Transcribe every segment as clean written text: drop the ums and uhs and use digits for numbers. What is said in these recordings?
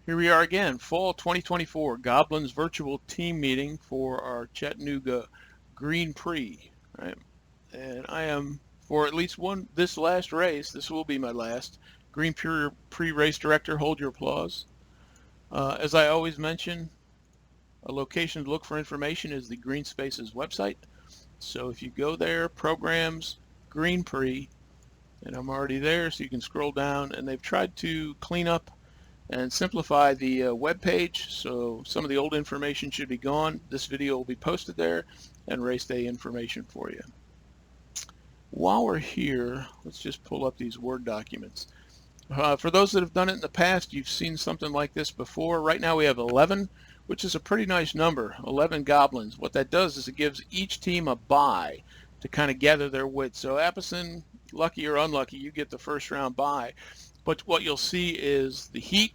Here we are again, fall 2024 Goblins virtual team meeting for our Chattanooga Green Prix, right? And I am, for at least this last race, this will be my last, Green Prix race director. Hold your applause. As I always mention, a location to look for information is the Green Spaces website. So if you go there, programs, Green Prix, and I'm already there, so you can scroll down, and they've tried to clean up and simplify the web page, so some of the old information should be gone. This video will be posted there, and race day information for you. While we're here, let's just pull up these Word documents. For those that have done it in the past, you've seen something like this before. Right now we have 11, which is a pretty nice number, 11 Goblins. What that does is it gives each team a bye to kind of gather their wits. So Appleton, lucky or unlucky, you get the first round bye. But what you'll see is the heat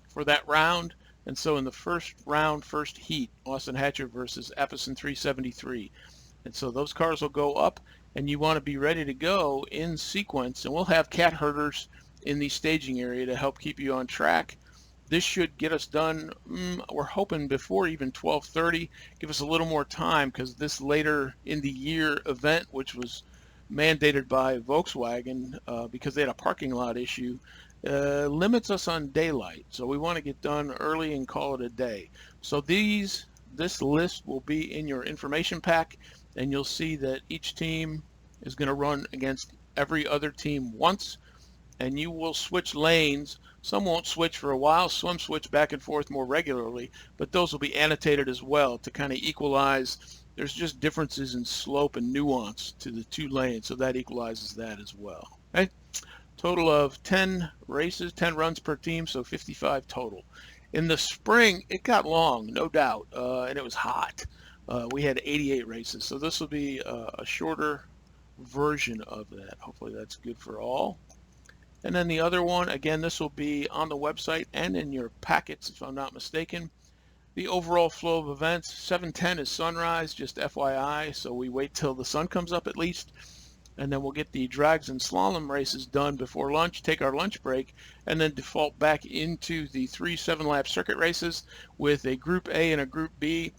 for that round. And so in the first round, first heat, Austin Hatcher versus Epson 373. And so those cars will go up, and you want to be ready to go in sequence. And we'll have cat herders in the staging area to help keep you on track. This should get us done, we're hoping before even 12:30. Give us a little more time, because this later in the year event, which was mandated by Volkswagen because they had a parking lot issue, limits us on daylight. So we want to get done early and call it a day. So this list will be in your information pack, and you'll see that each team is going to run against every other team once, and you will switch lanes. Some won't switch for a while, some switch back and forth more regularly, but those will be annotated as well to kind of equalize. There's just differences in slope and nuance to the two lanes, so that equalizes that as well. Okay? Total of 10 races, 10 runs per team, so 55 total. In the spring, it got long, no doubt, and it was hot. We had 88 races, so this will be a shorter version of that. Hopefully that's good for all. And then the other one, again, this will be on the website and in your packets, if I'm not mistaken. The overall flow of events, 7:10 is sunrise, just FYI, so we wait till the sun comes up at least, and then we'll get the drags and slalom races done before lunch, take our lunch break, and then default back into the 3 7-lap circuit races with a Group A and a Group B.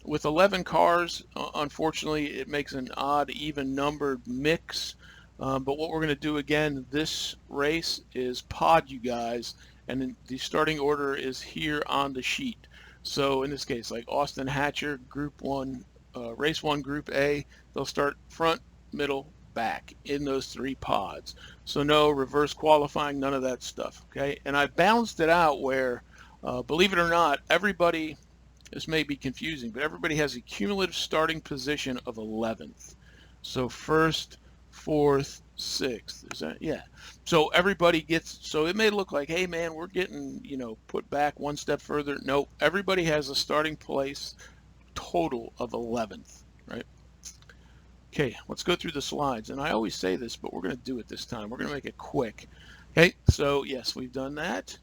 With 11 cars, unfortunately, it makes an odd, even-numbered mix. But what we're going to do again, this race is pod, you guys, and the starting order is here on the sheet. So in this case, like Austin Hatcher, Group 1, Race 1, Group A, they'll start front, middle, back in those 3 pods. So no reverse qualifying, none of that stuff, okay? And I balanced it out where, believe it or not, everybody, this may be confusing, but everybody has a cumulative starting position of 11th. So first, 4th, 6th, is that? Yeah. So everybody gets, so it may look like, hey man, we're getting, put back one step further. No, everybody has a starting place total of 11th, right? Okay, let's go through the slides. And I always say this, but we're going to do it this time. We're going to make it quick. Okay, so yes, we've done that.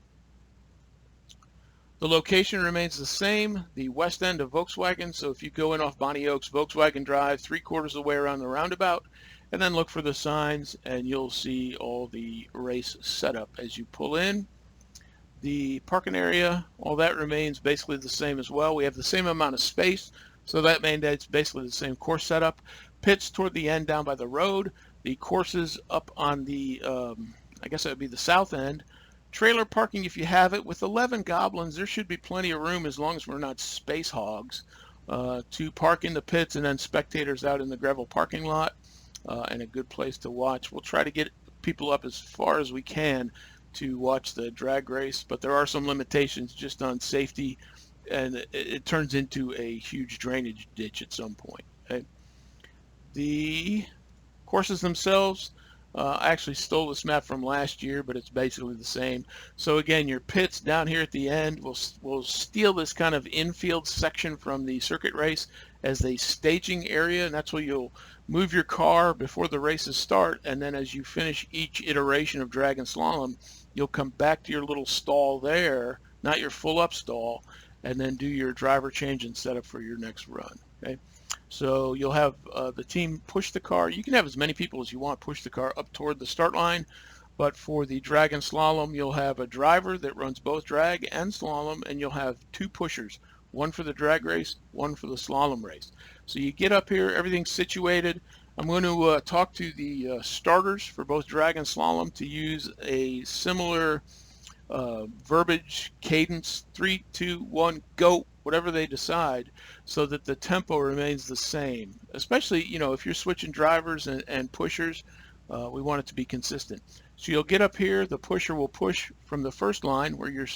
The location remains the same, the west end of Volkswagen. So if you go in off Bonnie Oaks, Volkswagen Drive, 3/4 of the way around the roundabout, and then look for the signs, and you'll see all the race setup as you pull in. The parking area, all that remains basically the same as well. We have the same amount of space, so that mandates basically the same course setup. Pits toward the end down by the road. The courses up on the, I guess that would be the south end. Trailer parking, if you have it. With 11 Goblins, there should be plenty of room as long as we're not space hogs to park in the pits, and then spectators out in the gravel parking lot. And a good place to watch. We'll try to get people up as far as we can to watch the drag race, but there are some limitations just on safety, and it turns into a huge drainage ditch at some point. Okay? The courses themselves, I actually stole this map from last year, but it's basically the same. So again, your pits down here at the end, we'll steal this kind of infield section from the circuit race as a staging area, and that's where you'll move your car before the races start, and then as you finish each iteration of drag and slalom, you'll come back to your little stall there, not your full up stall, and then do your driver change and setup for your next run. Okay, so you'll have the team push the car. You can have as many people as you want push the car up toward the start line. But for the drag and slalom, you'll have a driver that runs both drag and slalom, and you'll have two pushers, one for the drag race, one for the slalom race. So you get up here, everything's situated. I'm going to talk to the starters for both drag and slalom to use a similar verbiage, cadence, 3, 2, 1, go, whatever they decide, so that the tempo remains the same. Especially, if you're switching drivers and pushers, we want it to be consistent. So you'll get up here, the pusher will push from the first line where your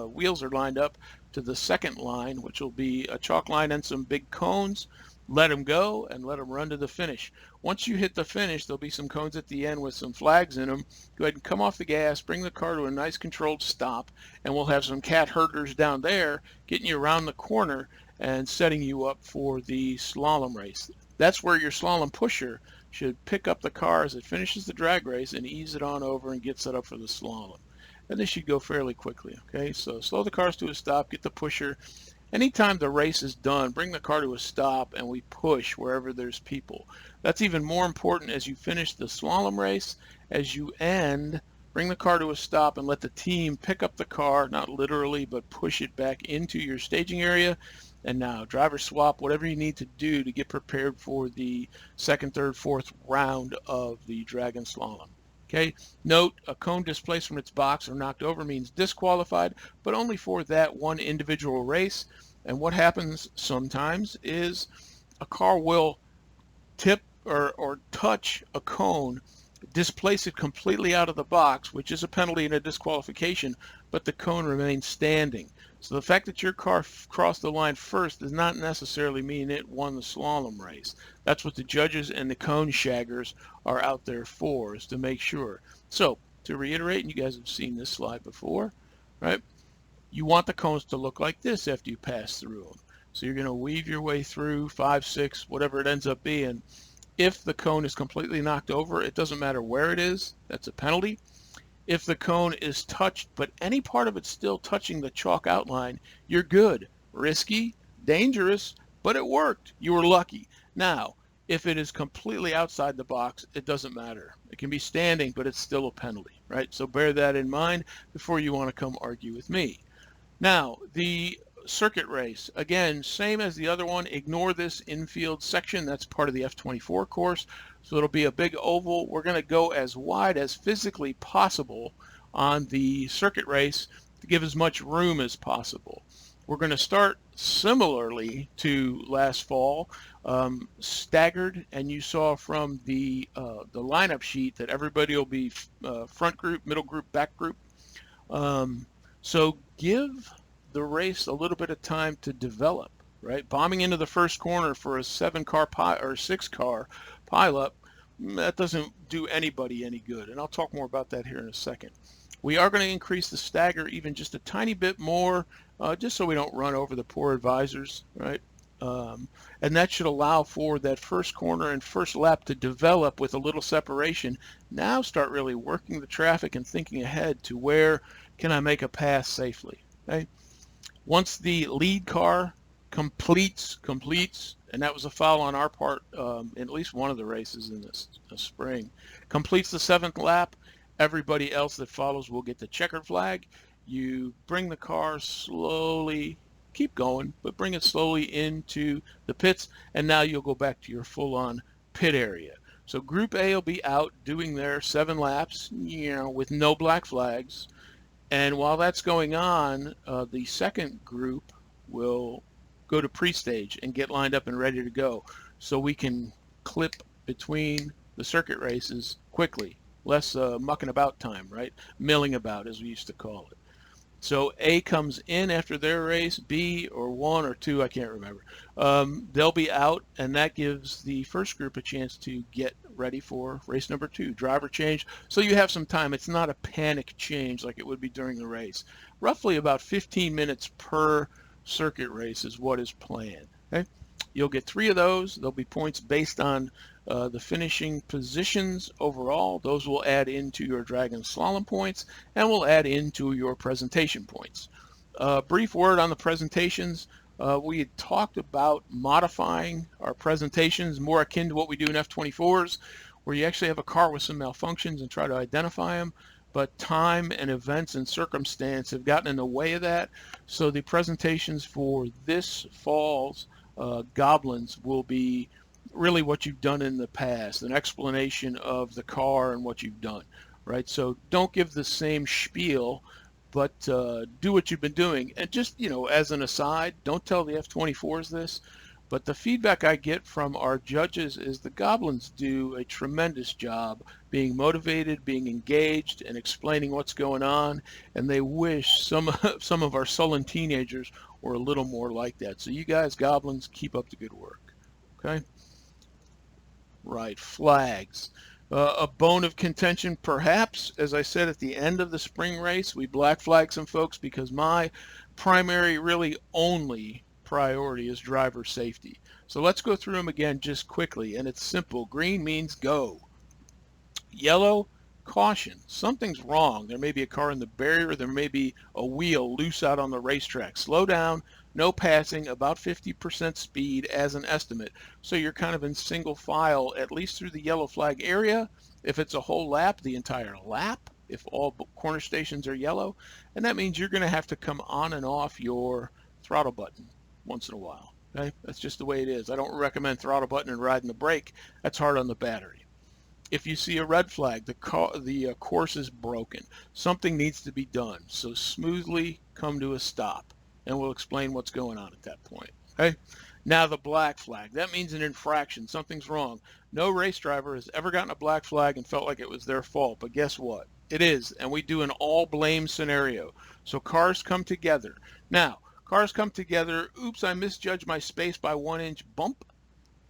wheels are lined up to the second line, which will be a chalk line and some big cones. Let them go and let them run to the finish. Once you hit the finish, there'll be some cones at the end with some flags in them. Go ahead and come off the gas, bring the car to a nice controlled stop, and we'll have some cat herders down there getting you around the corner and setting you up for the slalom race. That's where your slalom pusher should pick up the car as it finishes the drag race and ease it on over and get set up for the slalom. And this should go fairly quickly, okay? So slow the cars to a stop, get the pusher. Anytime the race is done, bring the car to a stop and we push wherever there's people. That's even more important as you finish the slalom race. As you end, bring the car to a stop and let the team pick up the car, not literally, but push it back into your staging area. And now driver swap, whatever you need to do to get prepared for the second, third, fourth round of the drag and slalom. Okay, note a cone displaced from its box or knocked over means disqualified, but only for that one individual race. And what happens sometimes is a car will tip or touch a cone, displace it completely out of the box, which is a penalty and a disqualification, but the cone remains standing. So the fact that your car crossed the line first does not necessarily mean it won the slalom race. That's what the judges and the cone shaggers are out there for, is to make sure. So to reiterate, and you guys have seen this slide before, right? You want the cones to look like this after you pass through them. So you're going to weave your way through 5, 6, whatever it ends up being. If the cone is completely knocked over, it doesn't matter where it is, that's a penalty. If the cone is touched, but any part of it still touching the chalk outline, you're good. Risky, dangerous, but it worked. You were lucky. Now, if it is completely outside the box, it doesn't matter. It can be standing, but it's still a penalty, right? So bear that in mind before you want to come argue with me. Now, the circuit race, again, same as the other one. Ignore this infield section. That's part of the F24 course. So it'll be a big oval. We're going to go as wide as physically possible on the circuit race to give as much room as possible. We're going to start similarly to last fall, staggered, and you saw from the lineup sheet that everybody will be front group, middle group, back group. So give the race a little bit of time to develop, right? Bombing into the first corner for a 7-car or 6-car pileup, that doesn't do anybody any good. And I'll talk more about that here in a second. We are going to increase the stagger even just a tiny bit more, just so we don't run over the poor advisors, right? And that should allow for that first corner and first lap to develop with a little separation. Now start really working the traffic and thinking ahead to where can I make a pass safely, okay? Once the lead car completes, and that was a foul on our part in at least one of the races in this spring, completes the 7th lap, everybody else that follows will get the checkered flag. You bring the car slowly, keep going, but bring it slowly into the pits, and now you'll go back to your full-on pit area. So Group A will be out doing their 7 laps, with no black flags. And while that's going on, the second group will go to pre-stage and get lined up and ready to go. So we can clip between the circuit races quickly. Less mucking about time, right? Milling about, as we used to call it. So A comes in after their race, B or 1 or 2, I can't remember. They'll be out, and that gives the first group a chance to get ready for race number 2, driver change. So you have some time. It's not a panic change like it would be during the race. Roughly about 15 minutes per circuit race is what is planned. Okay? You'll get 3 of those. There'll be points based on the finishing positions overall. Those will add into your drag and slalom points and will add into your presentation points. Brief word on the presentations. We had talked about modifying our presentations more akin to what we do in F24s, where you actually have a car with some malfunctions and try to identify them. but time and events and circumstance have gotten in the way of that. So the presentations for this fall's Goblins will be really what you've done in the past, an explanation of the car and what you've done, right? So don't give the same spiel, but do what you've been doing. And just, as an aside, don't tell the F-24s this, but the feedback I get from our judges is the Goblins do a tremendous job being motivated, being engaged, and explaining what's going on. And they wish some of our sullen teenagers were a little more like that. So you guys, Goblins, keep up the good work. Okay? Right, flags. A bone of contention, perhaps, as I said at the end of the spring race, we black flagged some folks because my primary, really only priority is driver safety. So let's go through them again just quickly, and it's simple. Green means go. Yellow, caution. Something's wrong. There may be a car in the barrier. There may be a wheel loose out on the racetrack. Slow down. No passing, about 50% speed as an estimate. So you're kind of in single file, at least through the yellow flag area. If it's a whole lap, the entire lap, if all corner stations are yellow. And that means you're going to have to come on and off your throttle button once in a while. Okay? That's just the way it is. I don't recommend throttle button and riding the brake. That's hard on the battery. If you see a red flag, the course is broken. Something needs to be done. So smoothly come to a stop, and we'll explain what's going on at that point. Okay? Now the black flag. That means an infraction. Something's wrong. No race driver has ever gotten a black flag and felt like it was their fault. But guess what? It is, and we do an all blame scenario. So cars come together. Now, cars come together. Oops, I misjudged my space by 1 inch bump.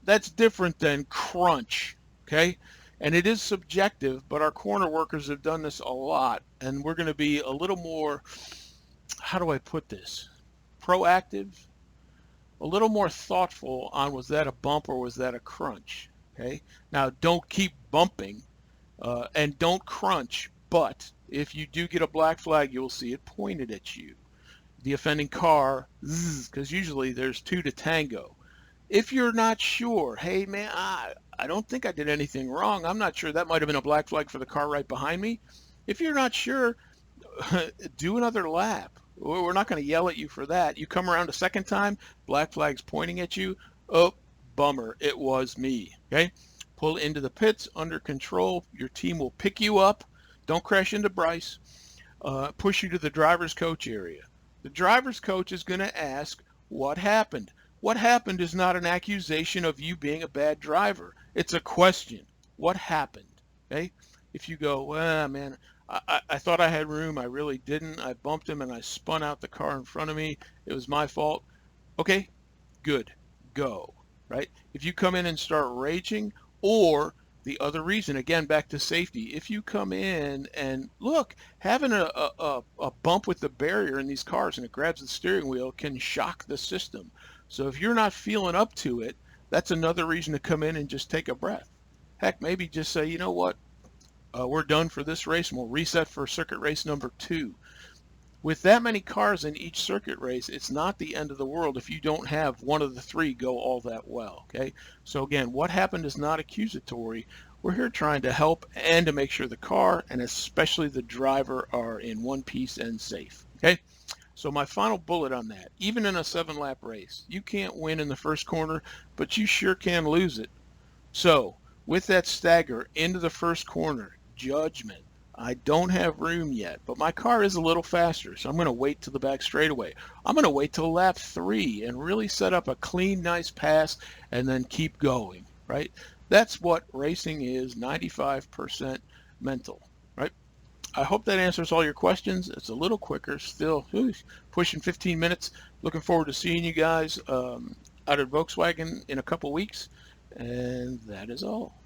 That's different than crunch. Okay? And it is subjective, but our corner workers have done this a lot, and we're going to be a little more, how do I put this, proactive, a little more thoughtful on was that a bump or was that a crunch. Okay, now don't keep bumping and don't crunch, but if you do get a black flag, you'll see it pointed at you. The offending car, because usually there's two to tango. If you're not sure, hey man, I don't think I did anything wrong. I'm not sure. That might have been a black flag for the car right behind me. If you're not sure, do another lap. We're not going to yell at you for that. You come around a second time, black flag's pointing at you. Oh, bummer, it was me. Okay? Pull into the pits, under control. Your team will pick you up. Don't crash into Bryce. Push you to the driver's coach area. The driver's coach is going to ask, what happened? What happened is not an accusation of you being a bad driver. It's a question. What happened? Okay? If you go, well, man, I thought I had room. I really didn't. I bumped him and I spun out the car in front of me. It was my fault. Okay, good. Go. Right? If you come in and start raging, or the other reason, again, back to safety, if you come in and look, having a bump with the barrier in these cars and it grabs the steering wheel can shock the system. So if you're not feeling up to it, that's another reason to come in and just take a breath. Heck, maybe just say, you know what, we're done for this race and we'll reset for circuit race number 2. With that many cars in each circuit race, it's not the end of the world if you don't have one of the 3 go all that well. Okay, so again, what happened is not accusatory. We're here trying to help and to make sure the car and especially the driver are in one piece and safe. Okay. So my final bullet on that, even in a 7-lap race, you can't win in the first corner, but you sure can lose it. So with that stagger into the first corner, judgment. I don't have room yet, but my car is a little faster, so I'm going to wait till the back straightaway. I'm going to wait till lap 3 and really set up a clean, nice pass and then keep going, right? That's what racing is, 95% mental, right? I hope that answers all your questions. It's a little quicker, still pushing 15 minutes. Looking forward to seeing you guys out at Volkswagen in a couple weeks. And that is all.